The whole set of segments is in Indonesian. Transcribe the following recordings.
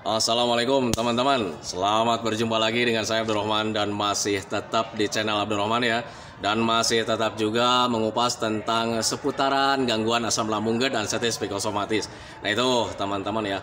Assalamualaikum teman-teman, selamat berjumpa lagi dengan saya Abdurrahman dan masih tetap di channel Abdurrahman ya. Dan masih tetap juga mengupas tentang seputaran gangguan asam lambung dan status psikosomatis. Nah itu teman-teman ya.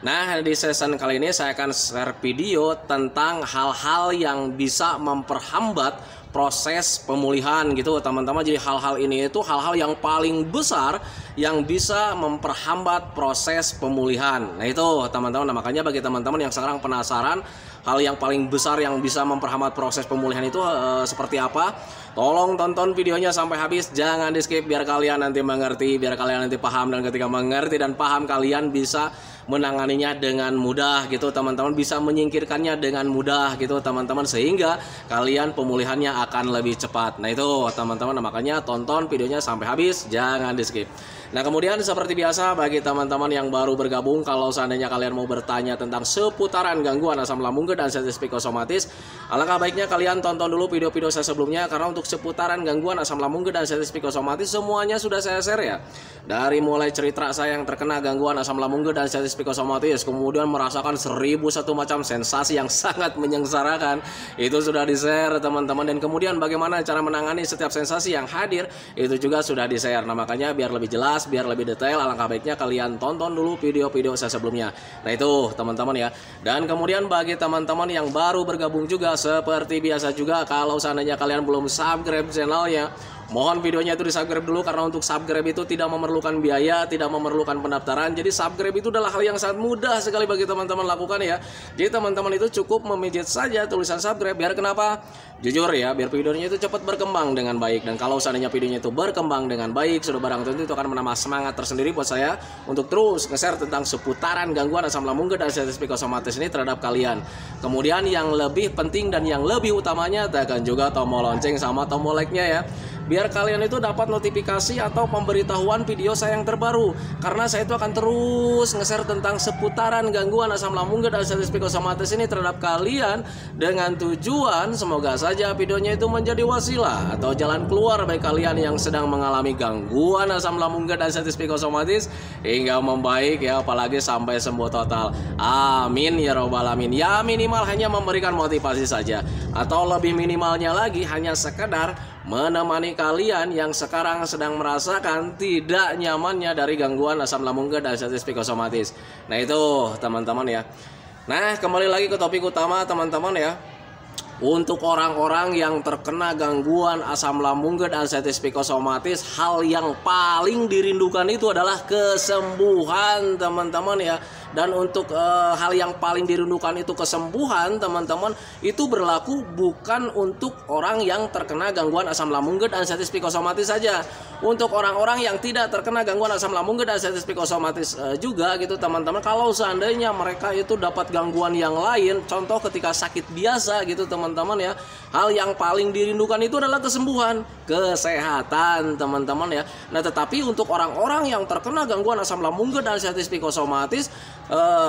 Nah di season kali ini saya akan share video tentang hal-hal yang bisa memperhambat proses pemulihan gitu teman-teman. Jadi hal-hal ini itu hal-hal yang paling besar yang bisa memperhambat proses pemulihan. Nah itu teman-teman, nah, makanya bagi teman-teman yang sekarang penasaran hal yang paling besar yang bisa memperhambat proses pemulihan itu seperti apa, tolong tonton videonya sampai habis, jangan di skip biar kalian nanti mengerti, biar kalian nanti paham, dan ketika mengerti dan paham kalian bisa menanganinya dengan mudah gitu teman-teman, bisa menyingkirkannya dengan mudah gitu teman-teman, sehingga kalian pemulihannya akan lebih cepat. Nah itu teman-teman, makanya tonton videonya sampai habis, jangan di skip. Nah kemudian seperti biasa bagi teman-teman yang baru bergabung, kalau seandainya kalian mau bertanya tentang seputaran gangguan asam lambung dan status psikosomatis, alangkah baiknya kalian tonton dulu video-video saya sebelumnya, karena untuk seputaran gangguan asam lambung dan status psikosomatis semuanya sudah saya share ya. Dari mulai cerita saya yang terkena gangguan asam lambung dan status psikosomatis, kemudian merasakan 1001 macam sensasi yang sangat menyengsarakan, itu sudah di-share teman-teman, dan kemudian bagaimana cara menangani setiap sensasi yang hadir, itu juga sudah di-share. Nah makanya biar lebih jelas, biar lebih detail, alangkah baiknya kalian tonton dulu video-video saya sebelumnya. Nah itu teman-teman ya. Dan kemudian bagi teman-teman yang baru bergabung juga, seperti biasa juga, kalau seandainya kalian belum subscribe channelnya, mohon videonya itu di subscribe dulu, karena untuk subscribe itu tidak memerlukan biaya, tidak memerlukan pendaftaran. Jadi subscribe itu adalah hal yang sangat mudah sekali bagi teman-teman lakukan ya. Jadi teman-teman itu cukup memijit saja tulisan subscribe. Biar kenapa? Jujur ya, biar videonya itu cepat berkembang dengan baik. Dan kalau seandainya videonya itu berkembang dengan baik, sudah barang tentu itu akan menambah semangat tersendiri buat saya untuk terus nge-share tentang seputaran gangguan asam lambung dan status psikosomatis ini terhadap kalian. Kemudian yang lebih penting dan yang lebih utamanya, tekan juga tombol lonceng sama tombol like-nya ya, biar kalian itu dapat notifikasi atau pemberitahuan video saya yang terbaru. Karena saya itu akan terus nge-share tentang seputaran gangguan asam lambung dan status psikosomatis ini terhadap kalian, dengan tujuan semoga saja videonya itu menjadi wasilah atau jalan keluar bagi kalian yang sedang mengalami gangguan asam lambung dan status psikosomatis hingga membaik ya, apalagi sampai sembuh total. Amin ya robbal alamin. Ya minimal hanya memberikan motivasi saja, atau lebih minimalnya lagi hanya sekedar menemani kalian yang sekarang sedang merasakan tidak nyamannya dari gangguan asam lambung dan status psikosomatis. Nah itu teman-teman ya. Nah kembali lagi ke topik utama teman-teman ya. Untuk orang-orang yang terkena gangguan asam lambung dan status psikosomatis, hal yang paling dirindukan itu adalah kesembuhan teman-teman ya. Dan untuk hal yang paling dirindukan itu kesembuhan teman-teman, itu berlaku bukan untuk orang yang terkena gangguan asam lambung dan status psikosomatis saja. Untuk orang-orang yang tidak terkena gangguan asam lambung dan status psikosomatis juga gitu teman-teman, kalau seandainya mereka itu dapat gangguan yang lain, contoh ketika sakit biasa gitu teman-teman ya, hal yang paling dirindukan itu adalah kesembuhan, kesehatan teman-teman ya. Nah tetapi untuk orang-orang yang terkena gangguan asam lambung dan status psikosomatis,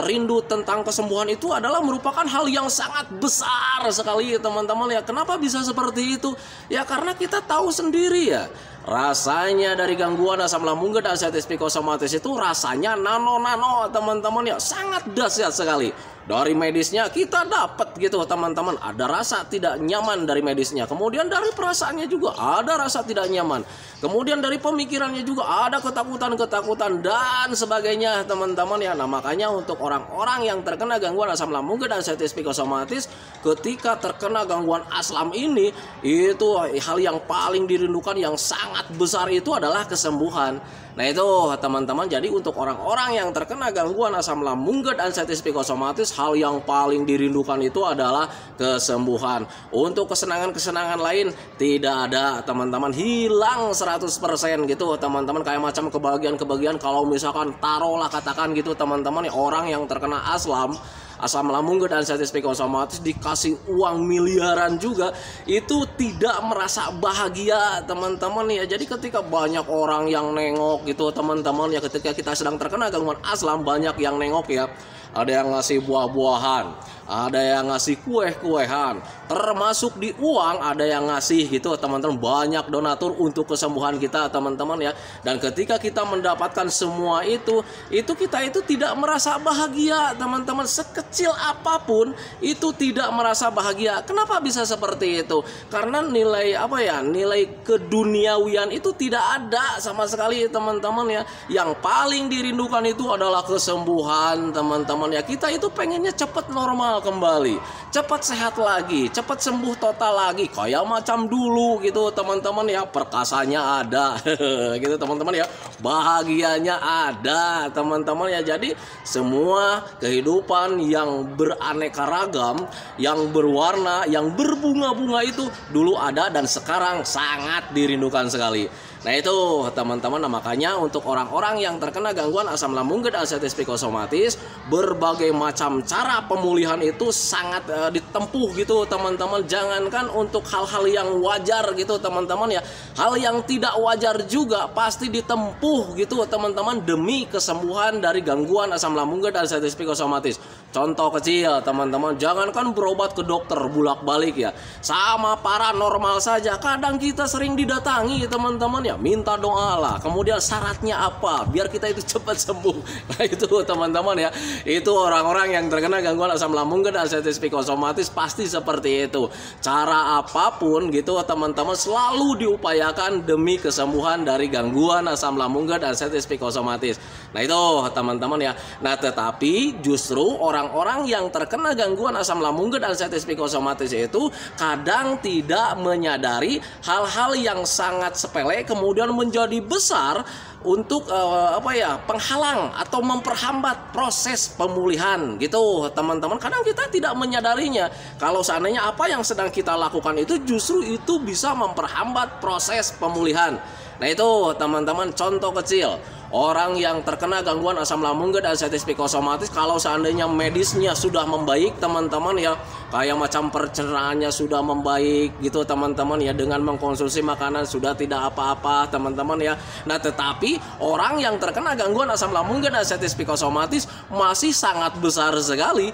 rindu tentang kesembuhan itu adalah merupakan hal yang sangat besar sekali teman-teman ya. Kenapa bisa seperti itu? Ya karena kita tahu sendiri ya, rasanya dari gangguan asam lambung dan status psikosomatis itu rasanya nano-nano teman-teman ya, sangat dahsyat sekali. Dari medisnya kita dapat gitu teman-teman, ada rasa tidak nyaman dari medisnya. Kemudian dari perasaannya juga ada rasa tidak nyaman. Kemudian dari pemikirannya juga ada ketakutan-ketakutan dan sebagainya teman-teman ya. Nah makanya untuk orang-orang yang terkena gangguan asam lambung dan status psikosomatis, ketika terkena gangguan asam ini, itu hal yang paling dirindukan yang sangat besar itu adalah kesembuhan. Nah itu teman-teman, jadi untuk orang-orang yang terkena gangguan asam lambung dan status psikosomatis, hal yang paling dirindukan itu adalah kesembuhan. Untuk kesenangan-kesenangan lain tidak ada teman-teman, hilang 100% gitu teman-teman. Kayak macam kebahagiaan-kebahagiaan, kalau misalkan taruhlah katakan gitu teman-teman ya, orang yang terkena asam lambung dan status psikosomatis dikasih uang miliaran juga, itu tidak merasa bahagia teman-teman ya. Jadi ketika banyak orang yang nengok gitu teman-teman ya, ketika kita sedang terkena gangguan asam, banyak yang nengok ya, ada yang ngasih buah-buahan, ada yang ngasih kue-kuehan, termasuk di uang ada yang ngasih gitu teman-teman, banyak donatur untuk kesembuhan kita teman-teman ya. Dan ketika kita mendapatkan semua itu kita itu tidak merasa bahagia teman-teman, sekecil apapun itu tidak merasa bahagia. Kenapa bisa seperti itu? Karena nilai nilai keduniawian itu tidak ada sama sekali teman-teman ya. Yang paling dirindukan itu adalah kesembuhan teman-teman ya. Kita itu pengennya cepat normal kembali, cepat sehat lagi, cepat sembuh total lagi kayak macam dulu gitu teman-teman ya. Perkasanya ada gitu teman-teman ya, bahagianya ada teman-teman ya. Jadi semua kehidupan yang beraneka ragam, yang berwarna, yang berbunga-bunga itu dulu ada dan sekarang sangat dirindukan sekali. Nah itu teman-teman, makanya untuk orang-orang yang terkena gangguan asam lambung dan artritis psikosomatis, berbagai macam cara pemulihan itu sangat ditempuh gitu teman-teman. Jangankan untuk hal-hal yang wajar gitu teman-teman ya, hal yang tidak wajar juga pasti ditempuh gitu teman-teman demi kesembuhan dari gangguan asam lambung dan artritis psikosomatis. Contoh kecil teman-teman, jangankan berobat ke dokter bolak-balik ya, sama paranormal saja kadang kita sering didatangi teman-teman ya, minta doa lah, kemudian syaratnya apa biar kita itu cepat sembuh. Nah itu teman-teman ya, itu orang-orang yang terkena gangguan asam lambung dan artritis psikosomatis pasti seperti itu. Cara apapun gitu teman-teman selalu diupayakan demi kesembuhan dari gangguan asam lambung dan artritis psikosomatis. Nah itu teman-teman ya. Nah tetapi justru orang-orang yang terkena gangguan asam lambung dan artritis psikosomatis itu kadang tidak menyadari hal-hal yang sangat sepele kemudian menjadi besar untuk penghalang atau memperhambat proses pemulihan gitu teman-teman. Kadang kita tidak menyadarinya kalau seandainya apa yang sedang kita lakukan itu justru itu bisa memperhambat proses pemulihan. Nah itu teman-teman contoh kecil. Orang yang terkena gangguan asam lambung dan artritis psikosomatis, kalau seandainya medisnya sudah membaik teman-teman ya, kayak macam pencernaannya sudah membaik gitu teman-teman ya, dengan mengkonsumsi makanan sudah tidak apa-apa teman-teman ya. Nah tetapi orang yang terkena gangguan asam lambung dan artritis psikosomatis masih sangat besar sekali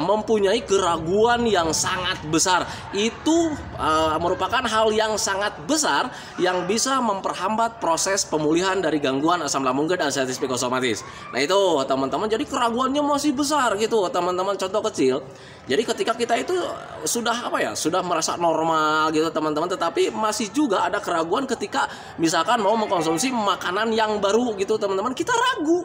mempunyai keraguan yang sangat besar. Itu merupakan hal yang sangat besar yang bisa memperhambat proses pemulihan dari gangguan asam lambung dan artritis psikosomatis. Nah itu teman-teman, jadi keraguannya masih besar gitu teman-teman. Contoh kecil, jadi ketika kita itu sudah sudah merasa normal gitu teman-teman, tetapi masih juga ada keraguan ketika misalkan mau mengkonsumsi makanan yang baru gitu teman-teman, kita ragu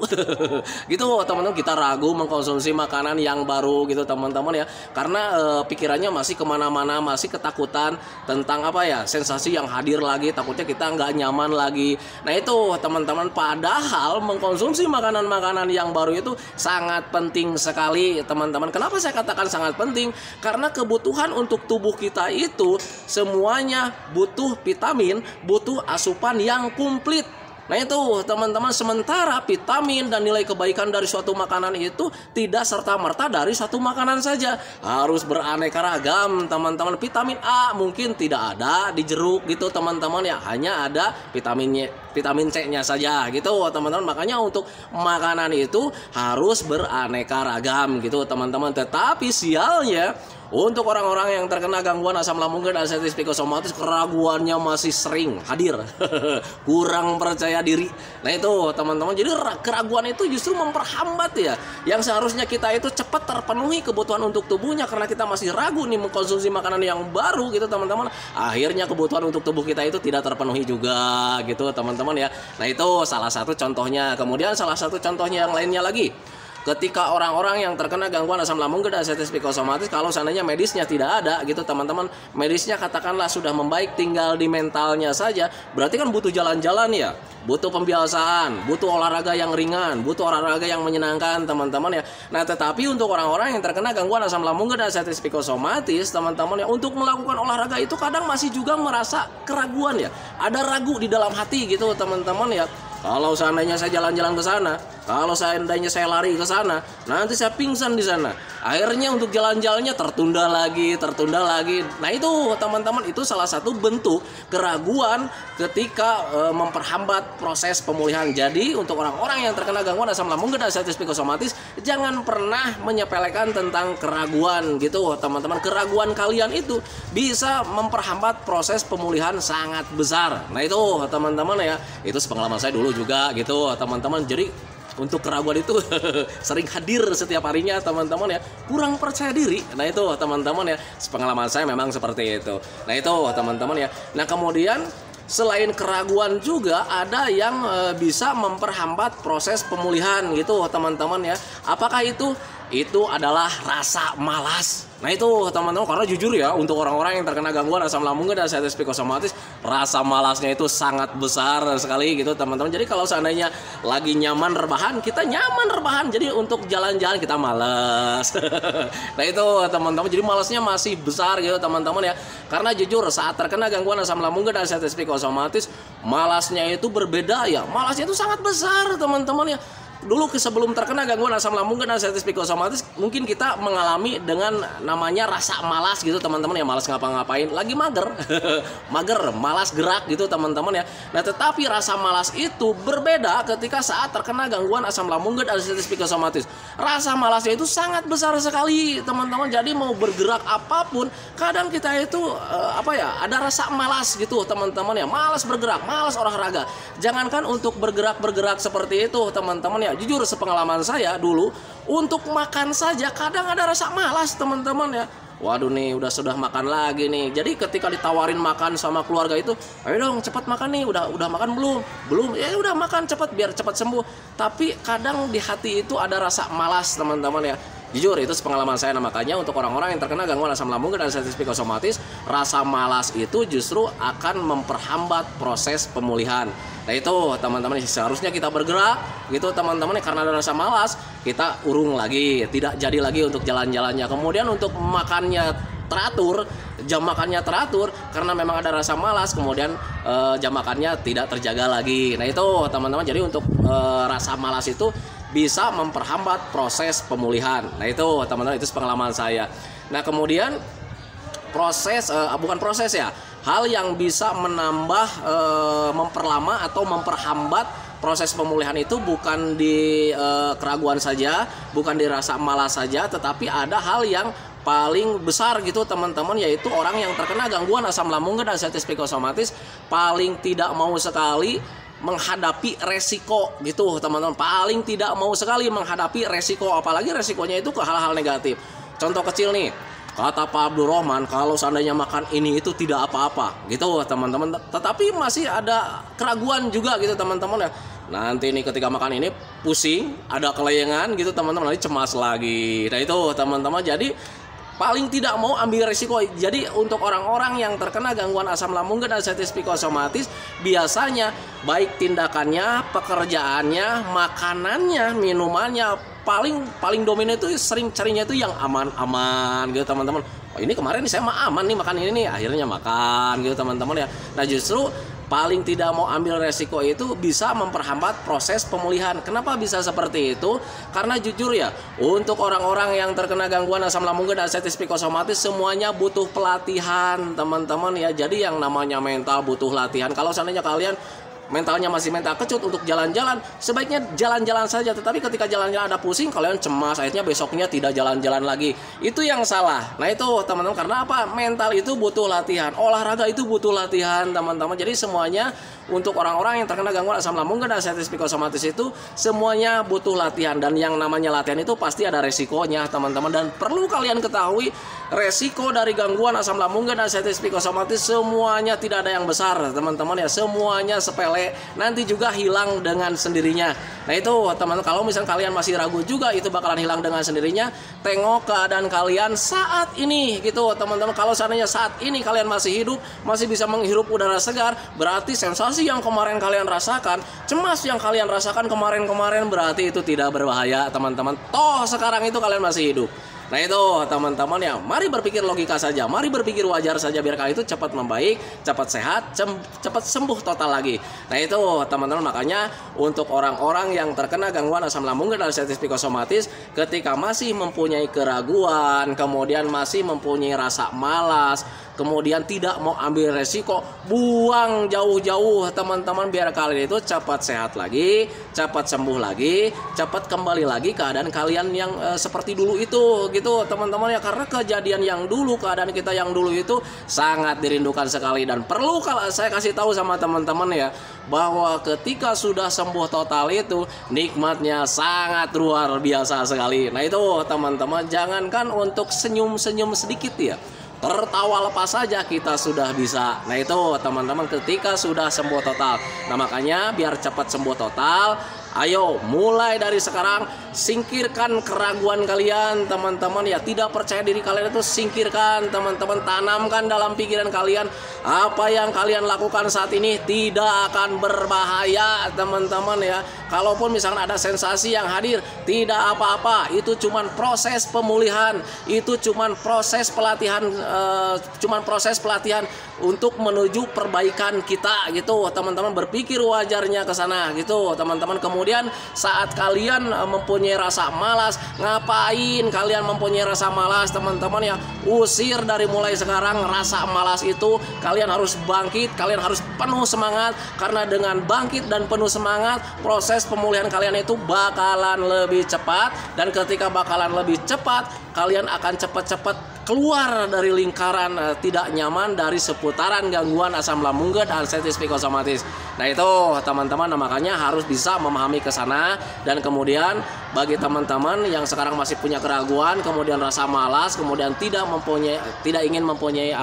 gitu teman-teman, kita ragu mengkonsumsi makanan yang baru gitu teman-teman ya, karena pikirannya masih kemana-mana, masih ketakutan tentang sensasi yang hadir lagi, takutnya kita nggak nyaman lagi. Nah itu teman-teman, padahal mengkonsumsi makanan-makanan yang baru itu sangat penting sekali teman-teman. Kenapa saya katakan sangat penting? Karena kebutuhan untuk tubuh kita itu semuanya butuh vitamin, butuh asupan yang komplit. Nah itu teman-teman, sementara vitamin dan nilai kebaikan dari suatu makanan itu tidak serta-merta dari satu makanan saja, harus beraneka ragam teman-teman. Vitamin A mungkin tidak ada di jeruk gitu teman-teman ya, hanya ada vitamin C-nya saja gitu teman-teman. Makanya untuk makanan itu harus beraneka ragam gitu teman-teman. Tetapi sialnya untuk orang-orang yang terkena gangguan asam lambung dan artritis psikosomatis, keraguannya masih sering hadir kurang percaya diri. Nah itu teman-teman, jadi keraguan itu justru memperhambat ya, yang seharusnya kita itu cepat terpenuhi kebutuhan untuk tubuhnya, karena kita masih ragu nih mengkonsumsi makanan yang baru gitu teman-teman. Akhirnya kebutuhan untuk tubuh kita itu tidak terpenuhi juga gitu teman-teman ya. Nah itu salah satu contohnya. Kemudian salah satu contohnya yang lainnya lagi, ketika orang-orang yang terkena gangguan asam lambung dan artritis psikosomatis, kalau seandainya medisnya tidak ada gitu teman-teman, medisnya katakanlah sudah membaik, tinggal di mentalnya saja, berarti kan butuh jalan-jalan ya, butuh pembiasaan, butuh olahraga yang ringan, butuh olahraga yang menyenangkan teman-teman ya. Nah tetapi untuk orang-orang yang terkena gangguan asam lambung dan artritis psikosomatis teman-teman ya, untuk melakukan olahraga itu kadang masih juga merasa keraguan ya, ada ragu di dalam hati gitu teman-teman ya. Kalau seandainya saya jalan-jalan ke sana, kalau seandainya saya lari ke sana, nanti saya pingsan di sana. Akhirnya untuk jalan-jalannya tertunda lagi, tertunda lagi. Nah itu teman-teman, itu salah satu bentuk keraguan ketika memperhambat proses pemulihan. Jadi untuk orang-orang yang terkena gangguan asam lambung dan artritis psikosomatis, jangan pernah menyepelekan tentang keraguan gitu teman-teman. Keraguan kalian itu bisa memperhambat proses pemulihan sangat besar. Nah itu teman-teman ya, itu pengalaman saya dulu juga gitu teman-teman. Jadi untuk keraguan itu sering hadir setiap harinya teman-teman ya, kurang percaya diri. Nah itu teman-teman ya, pengalaman saya memang seperti itu. Nah itu teman-teman ya. Nah kemudian selain keraguan juga ada yang bisa memperhambat proses pemulihan gitu teman-teman ya. Apakah itu? Itu adalah rasa malas. Nah itu teman-teman, karena jujur ya, untuk orang-orang yang terkena gangguan asam lambung dan artritis psikosomatis, rasa malasnya itu sangat besar sekali gitu teman-teman. Jadi kalau seandainya lagi nyaman rebahan, kita nyaman rebahan, jadi untuk jalan-jalan kita malas. Nah itu teman-teman, jadi malasnya masih besar gitu teman-teman ya. Karena jujur saat terkena gangguan asam lambung dan artritis psikosomatis, malasnya itu berbeda ya. Malasnya itu sangat besar teman-teman ya. Dulu sebelum terkena gangguan asam lambung dan artritis psikosomatis, mungkin kita mengalami dengan namanya rasa malas gitu teman-teman ya, malas ngapa-ngapain, lagi mager, mager, malas gerak gitu teman-teman ya. Nah tetapi rasa malas itu berbeda ketika saat terkena gangguan asam lambung dan artritis psikosomatis. Rasa malasnya itu sangat besar sekali teman-teman. Jadi mau bergerak apapun, kadang kita itu ada rasa malas gitu teman-teman ya, malas bergerak, malas olahraga. Jangankan untuk bergerak seperti itu teman-teman ya. Jujur sepengalaman saya dulu, untuk makan saja kadang ada rasa malas teman-teman ya. Waduh nih, sudah makan lagi nih. Jadi ketika ditawarin makan sama keluarga itu, ayo dong cepat makan nih, udah makan belum, ya udah makan cepat biar cepat sembuh. Tapi kadang di hati itu ada rasa malas teman-teman ya. Jujur itu pengalaman saya. Nah, makanya untuk orang-orang yang terkena gangguan asam lambung dan artritis psikosomatis, rasa malas itu justru akan memperhambat proses pemulihan. Nah itu teman-teman, seharusnya kita bergerak gitu teman-teman, karena ada rasa malas kita urung lagi, tidak jadi lagi untuk jalan-jalannya. Kemudian untuk makannya teratur, jam makannya teratur, karena memang ada rasa malas, kemudian jam makannya tidak terjaga lagi. Nah itu teman-teman, jadi untuk rasa malas itu bisa memperhambat proses pemulihan. Nah itu teman-teman, itu pengalaman saya. Nah kemudian hal yang bisa menambah, memperlama atau memperhambat proses pemulihan itu bukan di keraguan saja, bukan di rasa malas saja, tetapi ada hal yang paling besar gitu teman-teman, yaitu orang yang terkena gangguan asam lambung dan artritis psikosomatis paling tidak mau sekali menghadapi resiko gitu teman-teman, paling tidak mau sekali menghadapi resiko, apalagi resikonya itu ke hal-hal negatif. Contoh kecil nih, kata Pak Abdul Rahman, kalau seandainya makan ini itu tidak apa-apa gitu teman-teman, tetapi masih ada keraguan juga gitu teman-teman ya. Nanti nih ketika makan ini pusing, ada kelayangan gitu teman-teman, nanti cemas lagi. Nah itu teman-teman, jadi paling tidak mau ambil resiko. Jadi untuk orang-orang yang terkena gangguan asam lambung dan artritis psikosomatis, biasanya baik tindakannya, pekerjaannya, makanannya, minumannya, paling dominan itu sering carinya itu yang aman-aman gitu teman-teman. Oh, ini kemarin nih saya mah aman nih makan ini nih, akhirnya makan gitu teman-teman ya. Nah justru paling tidak mau ambil resiko itu bisa memperhambat proses pemulihan. Kenapa bisa seperti itu? Karena jujur ya, untuk orang-orang yang terkena gangguan asam lambung dan artritis psikosomatis, semuanya butuh pelatihan teman-teman ya. Jadi yang namanya mental butuh latihan. Kalau seandainya kalian mentalnya masih mental kecut untuk jalan-jalan, sebaiknya jalan-jalan saja. Tetapi ketika jalan-jalan ada pusing, kalian cemas, akhirnya besoknya tidak jalan-jalan lagi. Itu yang salah. Nah itu teman-teman, karena apa? Mental itu butuh latihan, olahraga itu butuh latihan teman-teman. Jadi semuanya untuk orang-orang yang terkena gangguan asam lambung dan artritis psikosomatis itu semuanya butuh latihan. Dan yang namanya latihan itu pasti ada resikonya teman-teman. Dan perlu kalian ketahui, resiko dari gangguan asam lambung dan artritis psikosomatis semuanya tidak ada yang besar teman-teman ya. Semuanya sepele, nanti juga hilang dengan sendirinya. Nah itu teman-teman, kalau misalnya kalian masih ragu juga itu bakalan hilang dengan sendirinya, tengok keadaan kalian saat ini gitu teman-teman. Kalau seandainya saat ini kalian masih hidup, masih bisa menghirup udara segar, berarti sensasi yang kemarin kalian rasakan, cemas yang kalian rasakan kemarin-kemarin, berarti itu tidak berbahaya teman-teman. Toh sekarang itu kalian masih hidup. Nah itu teman-teman ya, mari berpikir logika saja, mari berpikir wajar saja biar kalian itu cepat membaik, cepat sehat, cepat sembuh total lagi. Nah itu teman-teman, makanya untuk orang-orang yang terkena gangguan asam lambung dan artritis psikosomatis, ketika masih mempunyai keraguan, kemudian masih mempunyai rasa malas, kemudian tidak mau ambil resiko, buang jauh-jauh teman-teman, biar kalian itu cepat sehat lagi, cepat sembuh lagi, cepat kembali lagi keadaan kalian yang seperti dulu itu gitu teman-teman ya. Karena kejadian yang dulu, keadaan kita yang dulu itu sangat dirindukan sekali, dan perlu kalau saya kasih tahu sama teman-teman ya, bahwa ketika sudah sembuh total itu nikmatnya sangat luar biasa sekali. Nah itu teman-teman, jangankan untuk senyum-senyum sedikit ya, tertawa lepas saja kita sudah bisa. Nah itu teman-teman, ketika sudah sembuh total. Nah makanya biar cepat sembuh total, ayo mulai dari sekarang singkirkan keraguan kalian teman-teman ya. Tidak percaya diri kalian itu singkirkan teman-teman, tanamkan dalam pikiran kalian apa yang kalian lakukan saat ini tidak akan berbahaya teman-teman ya. Kalaupun misalkan ada sensasi yang hadir, tidak apa-apa, itu cuman proses pemulihan, itu cuman proses pelatihan, untuk menuju perbaikan kita gitu teman-teman. Berpikir wajarnya ke sana gitu teman-teman. Kemudian saat kalian mempunyai rasa malas, ngapain kalian mempunyai rasa malas teman-teman ya, usir dari mulai sekarang rasa malas itu. Kalian harus bangkit, kalian harus penuh semangat, karena dengan bangkit dan penuh semangat proses pemulihan kalian itu bakalan lebih cepat. Dan ketika bakalan lebih cepat, kalian akan cepat-cepat keluar dari lingkaran tidak nyaman dari seputaran gangguan asam lambung dan artritis psikosomatis. Nah itu teman-teman, makanya harus bisa memahami ke sana. Dan kemudian bagi teman-teman yang sekarang masih punya keraguan, kemudian rasa malas, kemudian tidak ingin mempunyai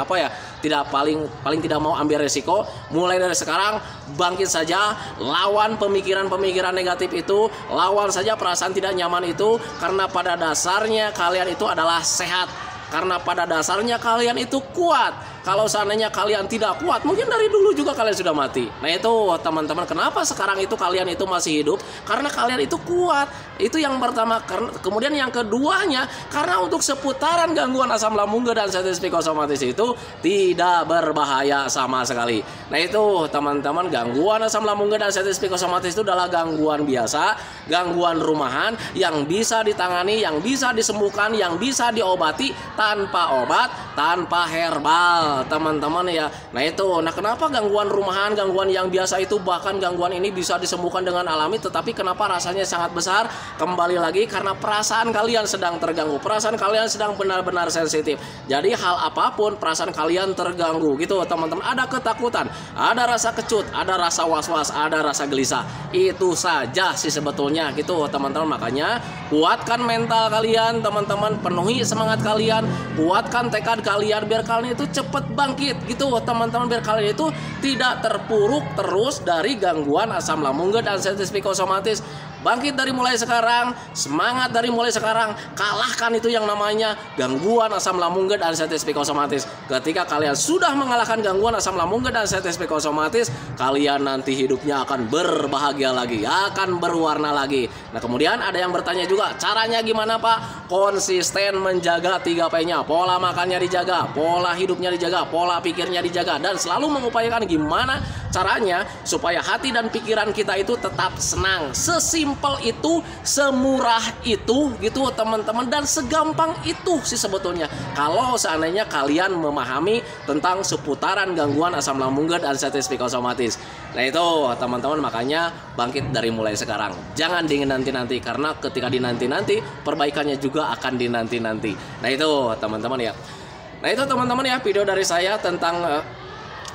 paling tidak mau ambil resiko, mulai dari sekarang bangkit saja, lawan pemikiran-pemikiran negatif itu, lawan saja perasaan tidak nyaman itu, karena pada dasarnya kalian itu adalah sehat. Karena pada dasarnya kalian itu kuat. Kalau seandainya kalian tidak kuat, mungkin dari dulu juga kalian sudah mati. Nah itu teman-teman, kenapa sekarang itu kalian itu masih hidup? Karena kalian itu kuat. Itu yang pertama. Kemudian yang keduanya, karena untuk seputaran gangguan asam lambung dan artritis psikosomatis itu tidak berbahaya sama sekali. Nah itu teman-teman, gangguan asam lambung dan artritis psikosomatis itu adalah gangguan biasa, gangguan rumahan yang bisa ditangani, yang bisa disembuhkan, yang bisa diobati tanpa obat, tanpa herbal teman-teman ya. Nah itu, kenapa gangguan rumahan, gangguan yang biasa itu, bahkan gangguan ini bisa disembuhkan dengan alami, tetapi kenapa rasanya sangat besar? Kembali lagi karena perasaan kalian sedang terganggu, perasaan kalian sedang benar-benar sensitif. Jadi hal apapun perasaan kalian terganggu gitu teman-teman. Ada ketakutan, ada rasa kecut, ada rasa was-was, ada rasa gelisah. Itu saja sih sebetulnya gitu teman-teman. Makanya kuatkan mental kalian teman-teman, penuhi semangat kalian, kuatkan tekad kalian biar kalian itu cepat bangkit gitu teman-teman, biar kalian itu tidak terpuruk terus dari gangguan asam lambung dan artritis psikosomatis. Bangkit dari mulai sekarang, semangat dari mulai sekarang, kalahkan itu yang namanya gangguan asam lambung dan artritis psikosomatis. Ketika kalian sudah mengalahkan gangguan asam lambung dan artritis psikosomatis, kalian nanti hidupnya akan berbahagia lagi, akan berwarna lagi. Nah kemudian ada yang bertanya juga, caranya gimana Pak? Konsisten menjaga 3P-nya, pola makannya dijaga, pola hidupnya dijaga, pola pikirnya dijaga, dan selalu mengupayakan gimana caranya supaya hati dan pikiran kita itu tetap senang. Sesimpel itu, semurah itu gitu teman-teman, dan segampang itu sih sebetulnya kalau seandainya kalian memahami tentang seputaran gangguan asam lambung dan artritis psikosomatis. Nah itu teman-teman, makanya bangkit dari mulai sekarang, jangan di nanti-nanti, karena ketika di nanti-nanti perbaikannya juga akan di nanti-nanti. Nah itu teman-teman ya. Nah itu teman-teman ya, video dari saya tentang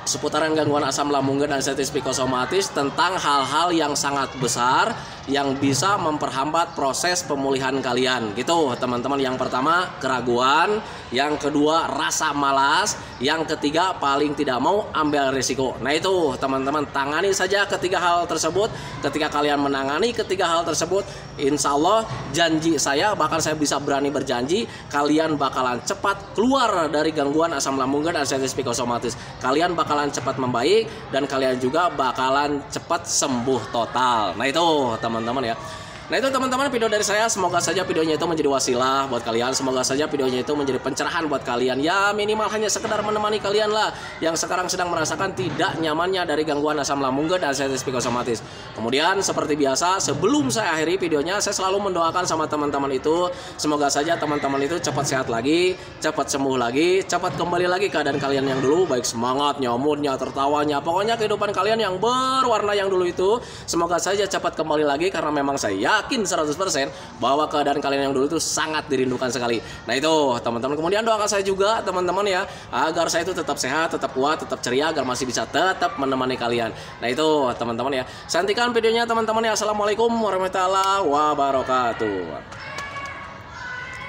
seputaran gangguan asam lambung dan artritis psikosomatis, tentang hal-hal yang sangat besar yang bisa memperhambat proses pemulihan kalian gitu teman-teman. Yang pertama keraguan, yang kedua rasa malas, yang ketiga paling tidak mau ambil risiko. Nah itu teman-teman, tangani saja ketiga hal tersebut. Ketika kalian menangani ketiga hal tersebut, insya Allah janji saya, bahkan saya bisa berani berjanji, kalian bakalan cepat keluar dari gangguan asam lambung dan artritis psikosomatis. Kalian bakalan cepat membaik, dan kalian juga bakalan cepat sembuh total. Nah itu teman-teman ya. Nah itu teman-teman video dari saya, semoga saja videonya itu menjadi wasilah buat kalian, semoga saja videonya itu menjadi pencerahan buat kalian. Ya minimal hanya sekedar menemani kalian lah yang sekarang sedang merasakan tidak nyamannya dari gangguan asam lambung dan anestesi psikosomatis. Kemudian seperti biasa, sebelum saya akhiri videonya, saya selalu mendoakan sama teman-teman itu, semoga saja teman-teman itu cepat sehat lagi, cepat sembuh lagi, cepat kembali lagi keadaan kalian yang dulu, baik semangatnya, moodnya, tertawanya, pokoknya kehidupan kalian yang berwarna yang dulu itu, semoga saja cepat kembali lagi, karena memang saya yakin 100% bahwa keadaan kalian yang dulu itu sangat dirindukan sekali. Nah itu teman-teman, kemudian doakan saya juga teman-teman ya, agar saya itu tetap sehat, tetap kuat, tetap ceria, agar masih bisa tetap menemani kalian. Nah itu teman-teman ya, saya hentikan videonya teman-teman ya. Assalamualaikum warahmatullahi wabarakatuh.